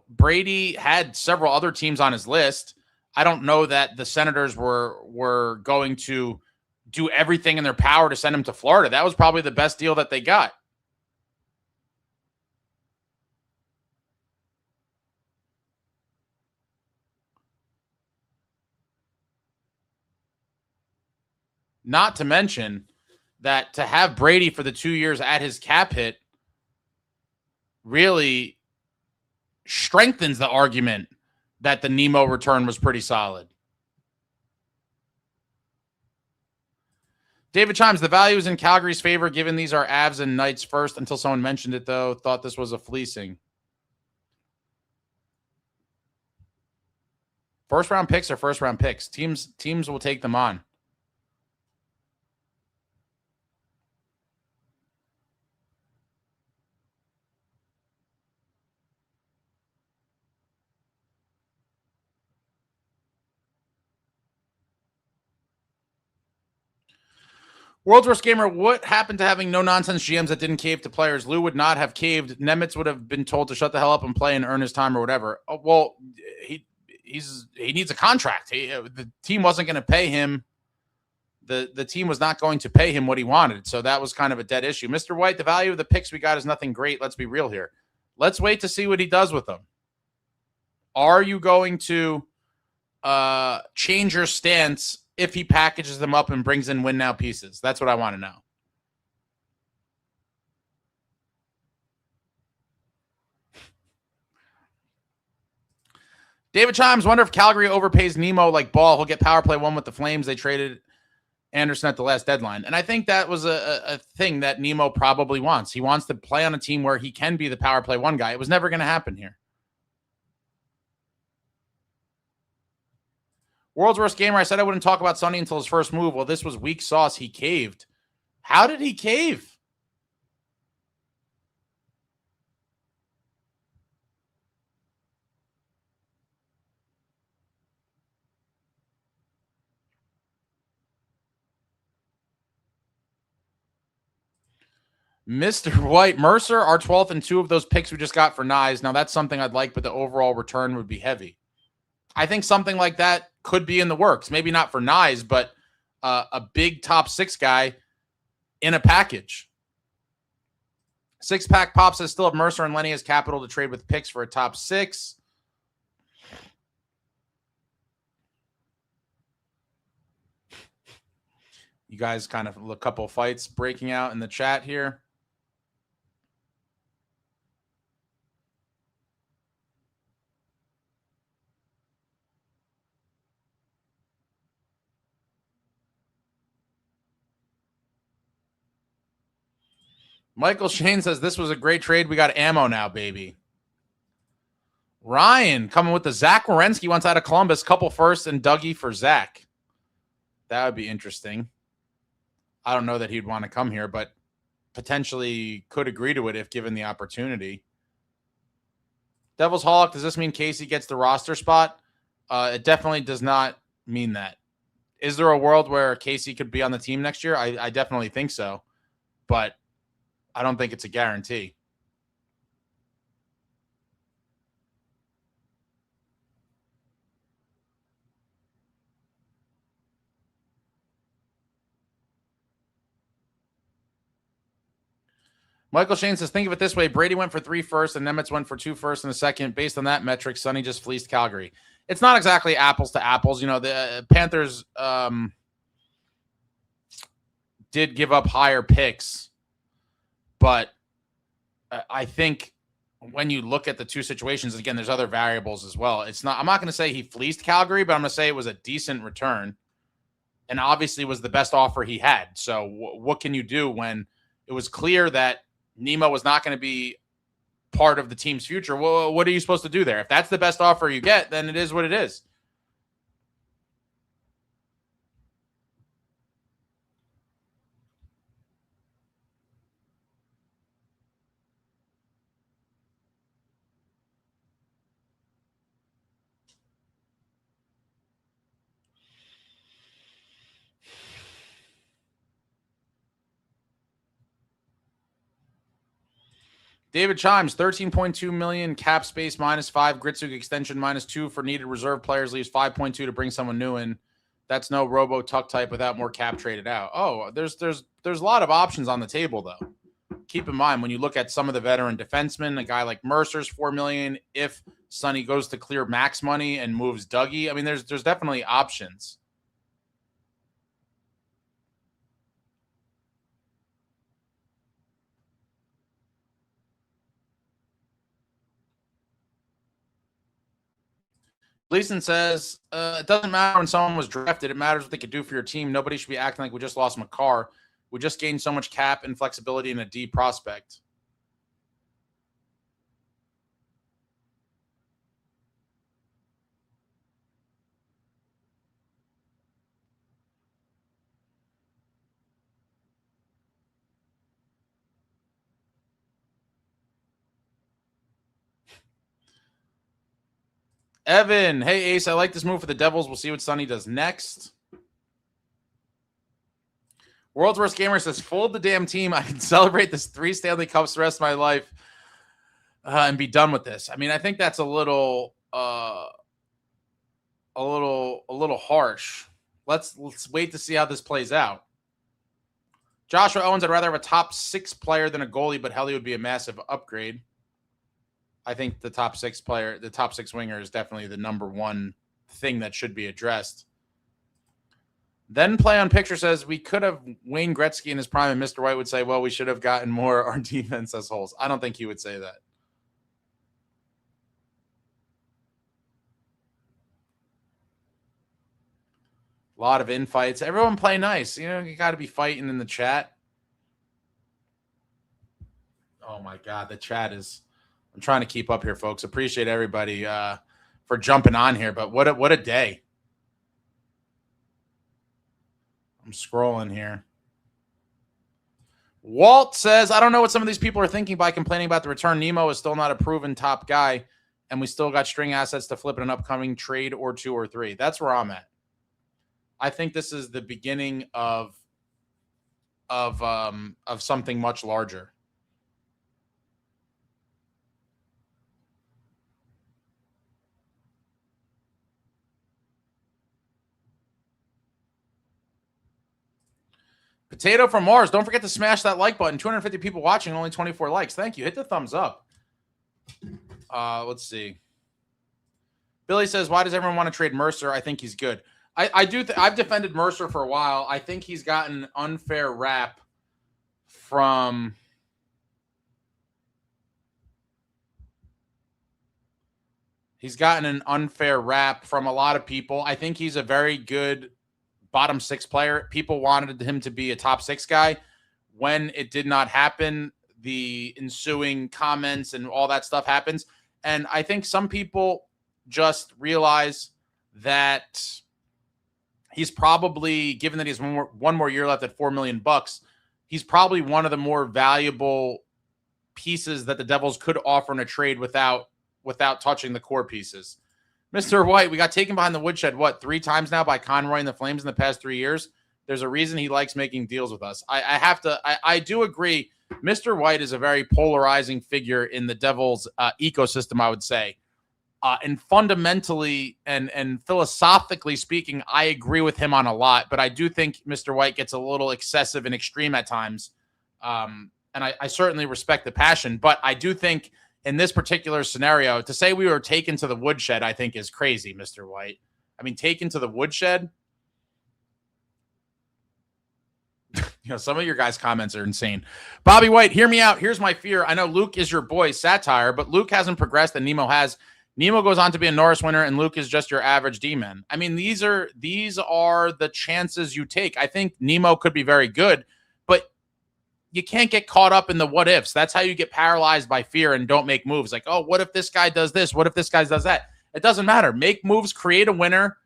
Brady had several other teams on his list. I don't know that the Senators were going to do everything in their power to send him to Florida. That was probably the best deal that they got. Not to mention that to have Brady for the 2 years at his cap hit really strengthens the argument that the Nemo return was pretty solid. David Chimes, the value is in Calgary's favor, given these are Avs and Knights first, until someone mentioned it, though. Thought this was a fleecing. First-round picks are first-round picks. Teams will take them on. World's Worst Gamer, what happened to having no-nonsense GMs that didn't cave to players? Lou would not have caved. Nemec would have been told to shut the hell up and play and earn his time or whatever. Oh, well, he needs a contract. The team wasn't going to pay him. The team was not going to pay him what he wanted, so that was kind of a dead issue. Mr. White, the value of the picks we got is nothing great. Let's be real here. Let's wait to see what he does with them. Are you going to change your stance if he packages them up and brings in win now pieces? That's what I want to know. David Chimes, wonder if Calgary overpays Nemo like Ball. He'll get power play one with the Flames. They traded Anderson at the last deadline. And I think that was a thing that Nemo probably wants. He wants to play on a team where he can be the power play one guy. It was never going to happen here. World's Worst Gamer, I said I wouldn't talk about Sunny until his first move. Well, this was weak sauce. He caved. How did he cave? Mr. White, Mercer, our 12th and 2 of those picks we just got for Nyes. Now, that's something I'd like, but the overall return would be heavy. I think something like that could be in the works. Maybe not for Nyes, but a big top 6 guy in a package. 6-pack Pop says still have Mercer and Lenny as capital to trade with picks for a top 6. You guys kind of a couple fights breaking out in the chat here. Michael Shane says this was a great trade. We got ammo now, baby. Ryan coming with the Zach Werenski wants out of Columbus. Couple first and Dougie for Zach. That would be interesting. I don't know that he'd want to come here, but potentially could agree to it if given the opportunity. Devil's Hawk, does this mean Casey gets the roster spot? It definitely does not mean that. Is there a world where Casey could be on the team next year? I definitely think so, but I don't think it's a guarantee. Michael Shane says, think of it this way. Brady went for 3 firsts and Nemec went for 2 firsts and a second. Based on that metric, Sunny just fleeced Calgary. It's not exactly apples to apples. You know, the Panthers did give up higher picks, but I think when you look at the two situations, again, there's other variables as well. It's not, I'm not going to say he fleeced Calgary, but I'm going to say it was a decent return and obviously was the best offer he had. So what can you do when it was clear that Nemo was not going to be part of the team's future? Well, what are you supposed to do there? If that's the best offer you get, then it is what it is. David Chimes, 13.2 million cap space -5, Gritsuk extension -2 for needed reserve players, leaves 5.2 to bring someone new in. That's no Robo Tuck type without more cap traded out. Oh, there's a lot of options on the table though. Keep in mind when you look at some of the veteran defensemen, a guy like Mercer's $4 million. If Sunny goes to clear max money and moves Dougie, I mean, there's definitely options. Leeson says, it doesn't matter when someone was drafted. It matters what they could do for your team. Nobody should be acting like we just lost McCarr. We just gained so much cap and flexibility in a D prospect. Evan, hey Ace, I like this move for the Devils. We'll see what Sunny does next. World's Worst Gamer says, fold the damn team. I can celebrate this 3 Stanley Cups the rest of my life and be done with this. I mean, I think that's a little harsh. Let's wait to see how this plays out. Joshua Owens, I'd rather have a top 6 player than a goalie, but Helly would be a massive upgrade. I think the top 6 player, the top 6 winger is definitely the number one thing that should be addressed. Then Play on Picture says, we could have Wayne Gretzky in his prime, and Mr. White would say, well, we should have gotten more. Our defense has holes. I don't think he would say that. A lot of infights. Everyone play nice. You know, you got to be fighting in the chat. Oh, my God. The chat is... I'm trying to keep up here, folks. Appreciate everybody for jumping on here, but what a day. I'm scrolling here. Walt says, I don't know what some of these people are thinking by complaining about the return. Nemo is still not a proven top guy, and we still got string assets to flip in an upcoming trade or 2 or 3. That's where I'm at. I think this is the beginning of something much larger. Potato from Mars. Don't forget to smash that like button. 250 people watching, only 24 likes. Thank you. Hit the thumbs up. Let's see. Billy says, why does everyone want to trade Mercer? I think he's good. I've defended Mercer for a while. I think he's gotten an unfair rap from a lot of people. I think he's a very good bottom 6 player. People wanted him to be a top 6 guy. When it did not happen, the ensuing comments and all that stuff happens. And I think some people just realize that he's probably, given that he's one more year left at $4 million, he's probably one of the more valuable pieces that the Devils could offer in a trade without touching the core pieces. Mr. White, we got taken behind the woodshed, 3 times now by Conroy and the Flames in the past 3 years? There's a reason he likes making deals with us. I do agree. Mr. White is a very polarizing figure in the Devils ecosystem, I would say. And fundamentally and philosophically speaking, I agree with him on a lot, but I do think Mr. White gets a little excessive and extreme at times. And I certainly respect the passion, but I do think in this particular scenario, to say we were taken to the woodshed, I think is crazy, Mr. White. I mean, taken to the woodshed? Some of your guys' comments are insane. Bobby White, hear me out. Here's my fear. I know Luke is your boy, satire, but Luke hasn't progressed and Nemo has. Nemo goes on to be a Norris winner, and Luke is just your average D-man. I mean, these are the chances you take. I think Nemo could be very good, but you can't get caught up in the what ifs. That's how you get paralyzed by fear and don't make moves. Like, oh, what if this guy does this? What if this guy does that? It doesn't matter. Make moves, create a winner,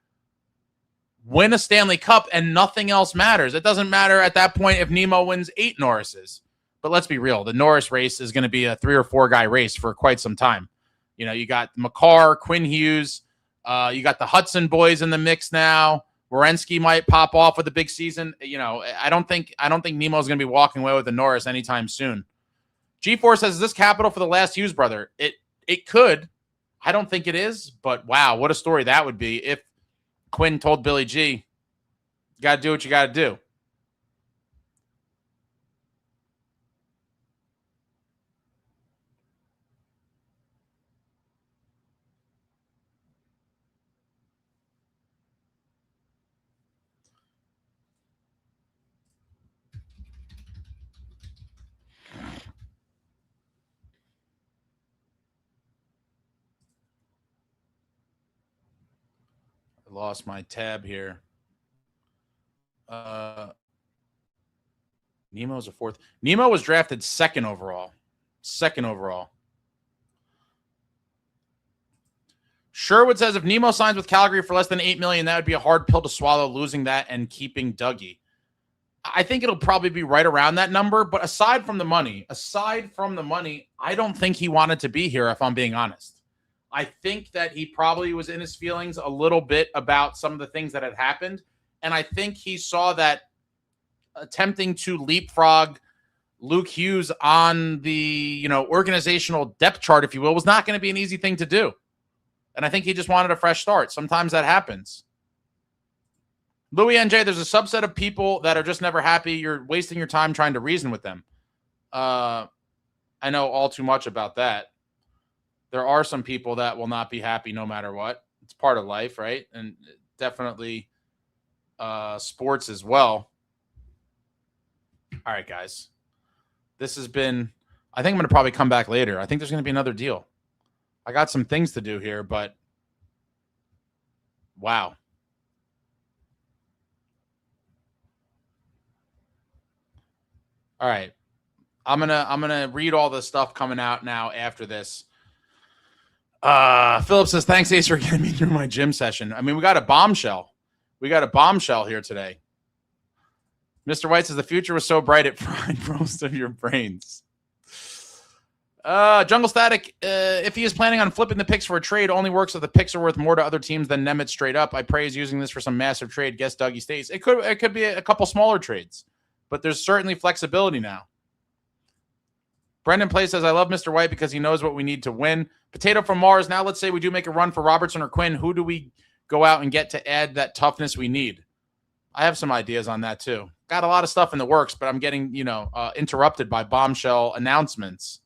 win a Stanley Cup, and nothing else matters. It doesn't matter at that point if Nemo wins 8 Norrises. But let's be real. The Norris race is going to be a 3 or 4 guy race for quite some time. You got McCarr, Quinn Hughes. You got the Hudson boys in the mix now. Werenski might pop off with a big season. I don't think Nemo's going to be walking away with the Norris anytime soon. G4 says, is this capital for the last Hughes brother? It could. I don't think it is, but wow, what a story that would be if Quinn told Billy G, you got to do what you got to do. lost my tab here. Nemo's a fourth. Nemo was drafted second overall. Sherwood says if Nemo signs with Calgary for less than $8 million, that would be a hard pill to swallow, losing that and keeping Dougie. I think it'll probably be right around that number. But aside from the money, I don't think he wanted to be here, if I'm being honest. I think that he probably was in his feelings a little bit about some of the things that had happened. And I think he saw that attempting to leapfrog Luke Hughes on the, organizational depth chart, if you will, was not going to be an easy thing to do. And I think he just wanted a fresh start. Sometimes that happens. Louis NJ, there's a subset of people that are just never happy. You're wasting your time trying to reason with them. I know all too much about that. There are some people that will not be happy no matter what. It's part of life, right? And definitely sports as well. All right, guys. This has been, I think I'm going to probably come back later. I think there's going to be another deal. I got some things to do here, but wow. All right. I'm gonna read all the stuff coming out now after this. Philip says, thanks, Ace, for getting me through my gym session. I mean, we got a bombshell. Here today. Mr. White says the future was so bright it fried most of your brains. Jungle Static, if he is planning on flipping the picks for a trade, only works if the picks are worth more to other teams than Nemec straight up. I pray he's using this for some massive trade. Guess Dougie stays. It could be a couple smaller trades, but there's certainly flexibility now. Brendan Play says, I love Mr. White because he knows what we need to win. Potato from Mars, now let's say we do make a run for Robertson or Quinn. Who do we go out and get to add that toughness we need? I have some ideas on that too. Got a lot of stuff in the works, but I'm getting, interrupted by bombshell announcements.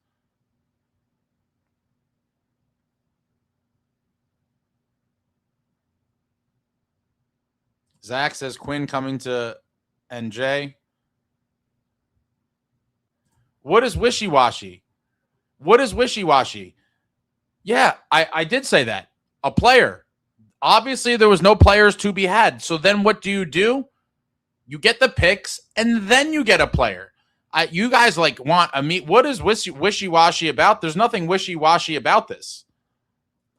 Zach says Quinn coming to NJ. What is wishy-washy? Yeah, I did say that. A player. Obviously, there was no players to be had. So then what do? You get the picks, and then you get a player. You guys want a meet. What is wishy-washy about? There's nothing wishy-washy about this.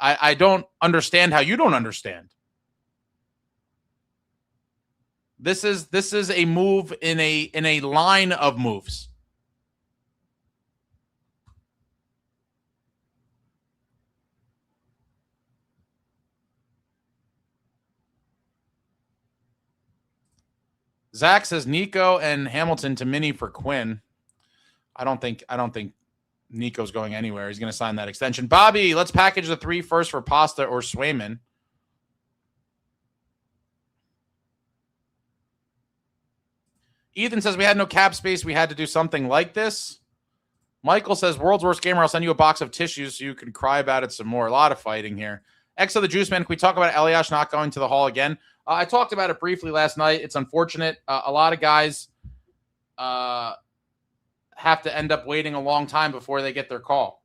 I don't understand how you don't understand. This is a move in a line of moves. Zach says Nico and Hamilton to Mini for Quinn. I don't think Nico's going anywhere. He's going to sign that extension. Bobby, let's package the 3 first for Pasta or Swayman. Ethan says we had no cap space. We had to do something like this. Michael says, world's worst gamer. I'll send you a box of tissues so you can cry about it some more. A lot of fighting here. X of the Juice Man, can we talk about Eliash not going to the Hall again? I talked about it briefly last night. It's unfortunate. A lot of guys have to end up waiting a long time before they get their call.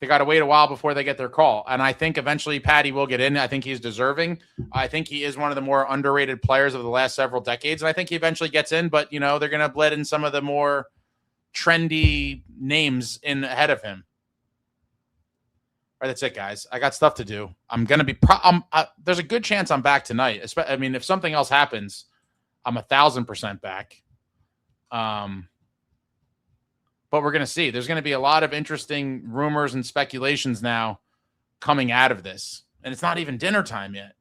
They got to wait a while before they get their call. And I think eventually Patty will get in. I think he's deserving. I think he is one of the more underrated players of the last several decades. And I think he eventually gets in, but, they're going to blend in some of the more trendy names in ahead of him. All right, that's it, guys. I got stuff to do. I'm going to be there's a good chance I'm back tonight. If something else happens, I'm 1,000% back. But we're going to see. There's going to be a lot of interesting rumors and speculations now coming out of this. And it's not even dinner time yet.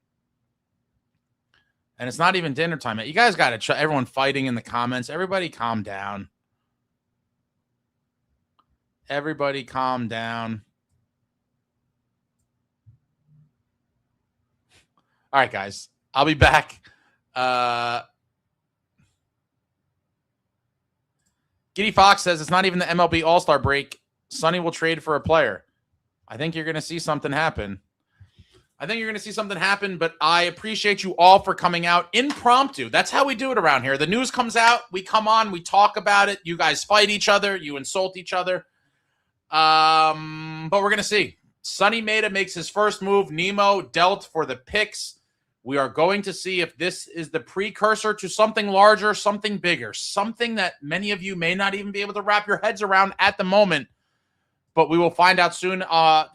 You guys got to everyone fighting in the comments. Everybody calm down. All right, guys. I'll be back. Giddy Fox says it's not even the MLB All-Star break. Sunny will trade for a player. I think you're going to see something happen. But I appreciate you all for coming out impromptu. That's how we do it around here. The news comes out. We come on. We talk about it. You guys fight each other. You insult each other. But we're going to see. Sunny Mehta makes his first move. Nemo dealt for the picks. We are going to see if this is the precursor to something larger, something bigger, something that many of you may not even be able to wrap your heads around at the moment. But we will find out soon.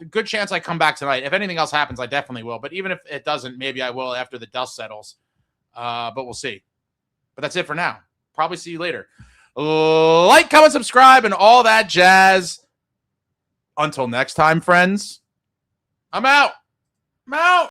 Good chance I come back tonight. If anything else happens, I definitely will. But even if it doesn't, maybe I will after the dust settles. But we'll see. But that's it for now. Probably see you later. Like, comment, subscribe, and all that jazz. Until next time, friends, I'm out. I'm out.